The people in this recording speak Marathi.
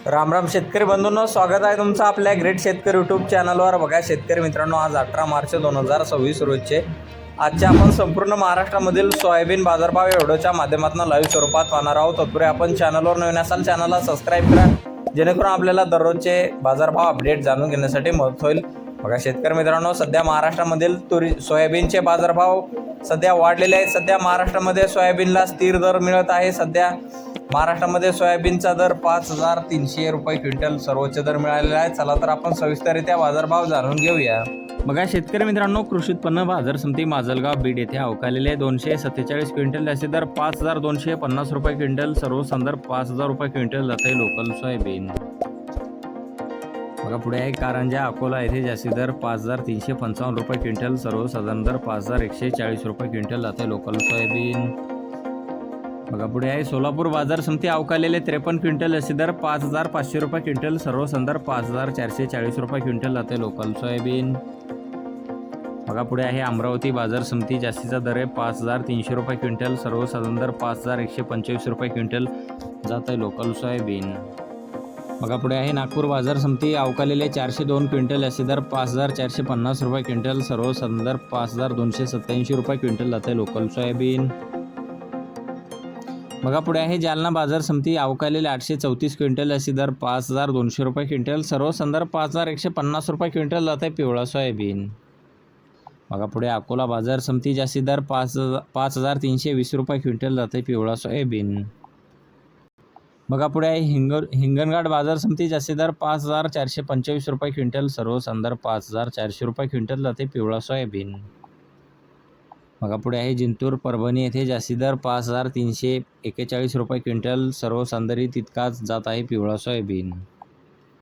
राम राम शेतकरी बंधूंनो, स्वागत आहे तुमचं आपल्या ग्रेट शेतकरी यूट्यूब चॅनलवर। बघा शेतकरी मित्रांनो, आज 18 मार्च 2026 रोजचे आजच्या आपण संपूर्ण महाराष्ट्रामधील सोयाबीन बाजारभाव या व्हिडिओच्या माध्यमातून लाईव्ह स्वरूपात पाहणार आहोत। तत्पूर्वी आपण चॅनलवर नवीन असाल चॅनलला सबस्क्राईब करा, जेणेकरून आपल्याला दररोजचे बाजारभाव अपडेट जाणून घेण्यासाठी मदत होईल। बघा शेतकरी मित्रांनो, सध्या महाराष्ट्रामधील सोयाबीनचे बाजारभाव सध्या वाढलेले आहेत। सध्या महाराष्ट्रामध्ये सोयाबीनला स्थिर दर मिळत आहे। सध्या महाराष्ट्रामध्ये सोयाबीनचा दर 5300 रुपये क्विंटल सर्वोच्च दर मिळालेला आहे। चला तर आपण सविस्तररित्या बाजारभाव जाणून घेऊया। बघा शेतकरी मित्रांनो, कृषी उत्पन्न बाजार समिती माजलगाव बीड येथे अवकालेले 247 क्विंटल जास्तीत दर 5250 रुपये क्विंटल, सर्व संदर्भ 5000 रुपये क्विंटल जाते लोकल सोयाबीन। बघा पुढे आहे कारंजा अकोला येथे जास्तीत दर 5355 रुपये क्विंटल, सर्वसाधारण दर 5140 रुपये क्विंटल जाते लोकल सोयाबीन। बघा पुढे आहे सोलापूर बाजार समिती अवकालेले 53 क्विंटल जास्तीत दर 5500 रुपये क्विंटल, सर्व संदर्भ 5440 रुपये क्विंटल जाते लोकल सोयाबीन। बघा पुढे आहे अमरावती बाजार समिती, जास्तीचा दर आहे 5300 रुपये क्विंटल, सर्वसाधारण दर 5125 रुपये क्विंटल जाते लोकल सोयाबीन। बघा पुढे आहे नागपूर बाजार समिती अवकालेले 402 क्विंटल जास्तीत दर 5450 रुपये क्विंटल, सर्वसाधारण दर 5287 रुपये क्विंटल जाते लोकल सोयाबीन। बघा पुढे आहे जालना बाजार समिती अवकालेले 834 क्विंटल जास्तीत दर 5200 रुपये क्विंटल, सर्व संदर्भ 5150 रुपये क्विंटल जाते पिवळा सोयाबीन। बघा पुढे अकोला बाजार समिती जास्तीत दर 5320 रुपये क्विंटल जाते पिवळा सोयाबीन। बघा पुढे आहे हिंगणघाट बाजार समिती जास्तीत दर 5425 रुपये क्विंटल, सर्व संदर्भ 5400 रुपये क्विंटल जाते पिवळा सोयाबीन। बघा पुढे आहे जिंतूर परभणी येथे जास्तीत दर 5341 रुपये क्विंटल, सर्व संदर्भ तितकाच जात आहे पिवळा सोयाबीन।